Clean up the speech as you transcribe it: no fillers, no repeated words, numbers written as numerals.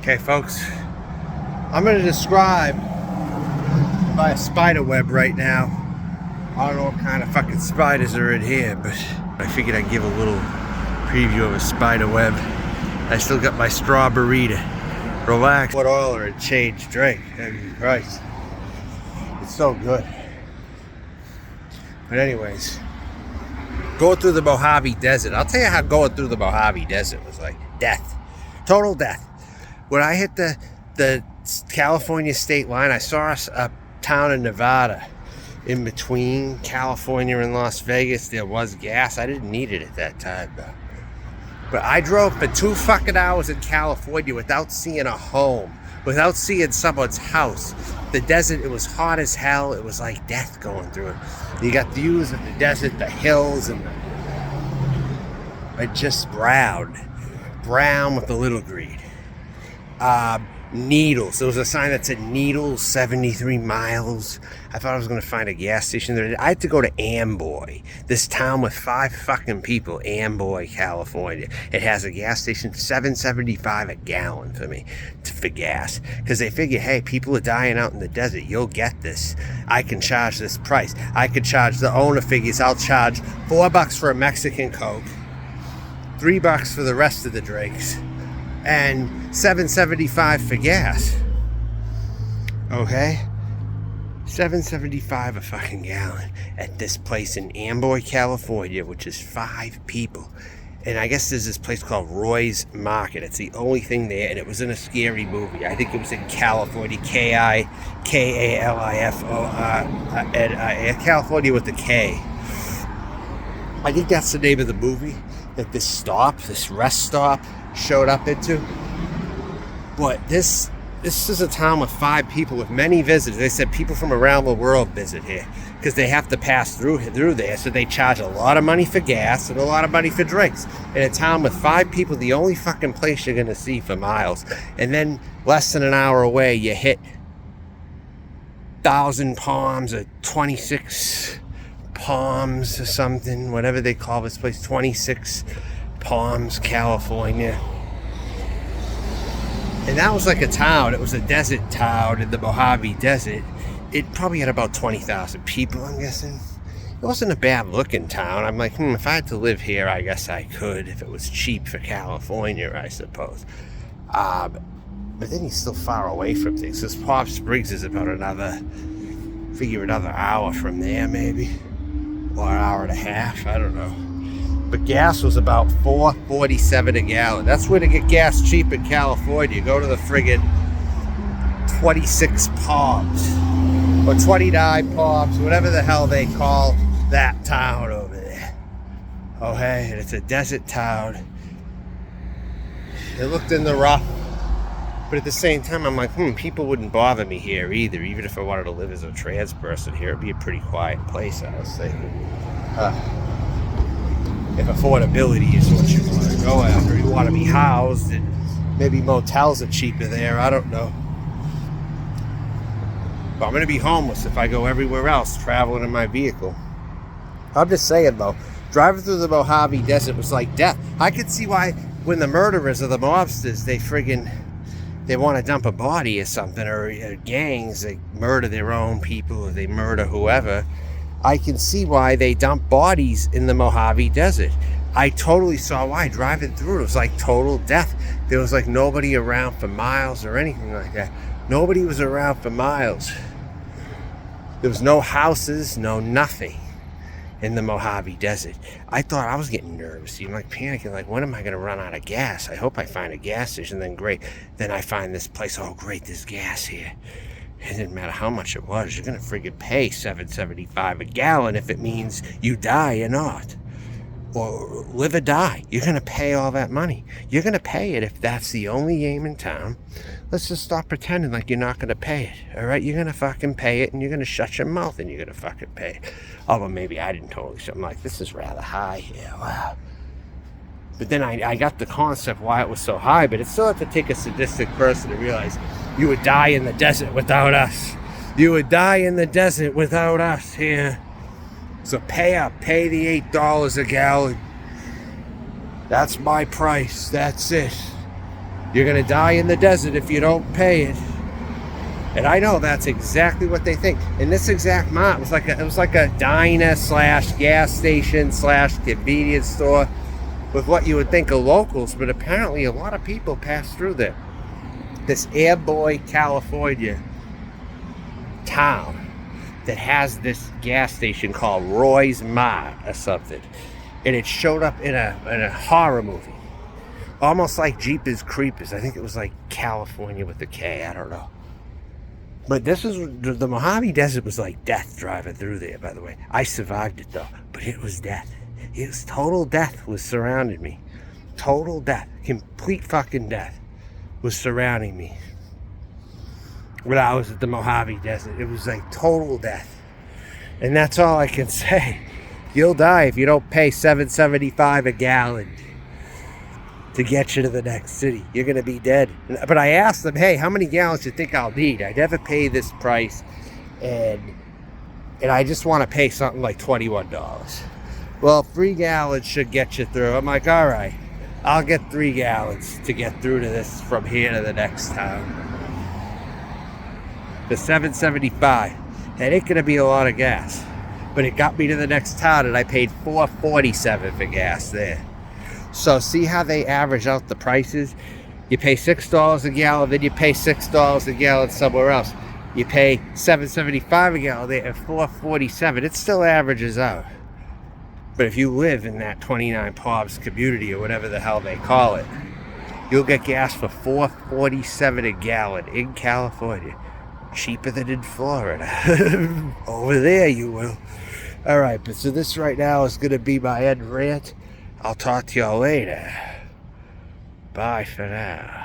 Okay, folks, I'm going to describe by a spider web right now. I don't know what kind of fucking spiders are in here, but I figured I'd give a little preview of a spider web. I still got my strawberry to relax. What oil or a change drink? I mean, Christ. It's so good. But anyways, going through the Mojave Desert. I'll tell you how going through the Mojave Desert was like death. Total death. When I hit the California state line, I saw a town in Nevada. In between California and Las Vegas, there was gas. I didn't need it at that time, though. But I drove for 2 fucking hours in California without seeing a home, without seeing someone's house. The desert, it was hot as hell. It was like death going through it. You got views of the desert, the hills, and just brown with a little green. Needles. There was a sign that said Needles, 73 miles. I thought I was going to find a gas station there. I had to go to Amboy, this town with 5 fucking people, Amboy, California. It has a gas station, $7.75 a gallon for me, for gas. Because they figure, hey, people are dying out in the desert. You'll get this. I can charge this price. I could charge, the owner figures, I'll charge $4 for a Mexican Coke, $3 for the rest of the drinks, and $7.75 for gas. Okay? $7.75 a fucking gallon at this place in Amboy, California, which is 5 people. And I guess there's this place called Roy's Market. It's the only thing there, and it was in a scary movie. I think it was in California, K-I-K-A-L-I-F-O, California with the K. I think that's the name of the movie that this rest stop showed up into. But this is a town with 5 people with many visitors. They said people from around the world visit here because they have to pass through there, so they charge a lot of money for gas and a lot of money for drinks. In a town with 5 people, the only fucking place you're gonna see for miles. And then less than an hour away, you hit 1,000 Palms or 26 Palms or something, whatever they call this place, 26 Palms, California. And that was like a town. It was a desert town in the Mojave Desert. It probably had about 20,000 people, I'm guessing. It wasn't a bad looking town. I'm like, if I had to live here, I guess I could, if it was cheap for California, I suppose. But then he's still far away from things. This Palm Springs is about another hour from there, maybe. Or an hour and a half, I don't know. But gas was about $4.47 a gallon. That's where to get gas cheap in California. Go to the friggin' 26 Palms or 29 Palms, whatever the hell they call that town over there. Okay, and it's a desert town. It looked in the rough, but at the same time, I'm like, people wouldn't bother me here either. Even if I wanted to live as a trans person here, it'd be a pretty quiet place, I was thinking. If affordability is what you want to go after, you want to be housed, and maybe motels are cheaper there, I don't know. But I'm going to be homeless if I go everywhere else traveling in my vehicle. I'm just saying, though, driving through the Mojave Desert was like death. I could see why when the murderers or the mobsters, they want to dump a body or something, or gangs, they murder their own people, or they murder whoever. I can see why they dump bodies in the Mojave Desert. I totally saw why. Driving through it was like total death. There was like nobody around for miles or anything like that. Nobody was around for miles. There was no houses, no nothing in the Mojave Desert. I thought I was getting nervous, like panicking, like when am I going to run out of gas? I hope I find a gas station. Then great. Then I find this place. Oh great, there's gas here. It didn't matter how much it was. You're going to friggin' pay $7.75 a gallon if it means you die or not. Or live or die. You're going to pay all that money. You're going to pay it if that's the only game in town. Let's just stop pretending like you're not going to pay it. All right? You're going to fucking pay it, and you're going to shut your mouth, and you're going to fucking pay it. Although maybe I didn't totally shut. I'm like, this is rather high. Yeah, wow. But then I got the concept why it was so high, but it still had to take a sadistic person to realize you would die in the desert without us. You would die in the desert without us here. So pay up. Pay the $8 a gallon. That's my price. That's it. You're going to die in the desert if you don't pay it. And I know that's exactly what they think. And this exact mart was like a diner slash gas station slash convenience store with what you would think of locals, but apparently a lot of people pass through there. This Airboy, California town that has this gas station called Roy's Mart or something. And it showed up in a horror movie. Almost like Jeepers Creepers. I think it was like California with a K. I don't know. But this was, the Mojave Desert was like death driving through there, by the way. I survived it though, but it was death. It was total death was surrounding me. Total death. Complete fucking death was surrounding me. When I was at the Mojave Desert, it was like total death. And that's all I can say. You'll die if you don't pay $7.75 a gallon to get you to the next city. You're going to be dead. But I asked them, hey, how many gallons do you think I'll need? I never pay this price, and I just want to pay something like $21. Well, 3 gallons should get you through. I'm like, all right, I'll get 3 gallons to get through to this from here to the next town. The $7.75, that ain't going to be a lot of gas. But it got me to the next town, and I paid $4.47 for gas there. So see how they average out the prices? You pay $6 a gallon, then you pay $6 a gallon somewhere else. You pay $7.75 a gallon there at $4.47. It still averages out. But if you live in that 29 Pobs community or whatever the hell they call it, you'll get gas for $4.47 a gallon in California. Cheaper than in Florida. Over there you will. Alright, but so this right now is going to be my end rant. I'll talk to y'all later. Bye for now.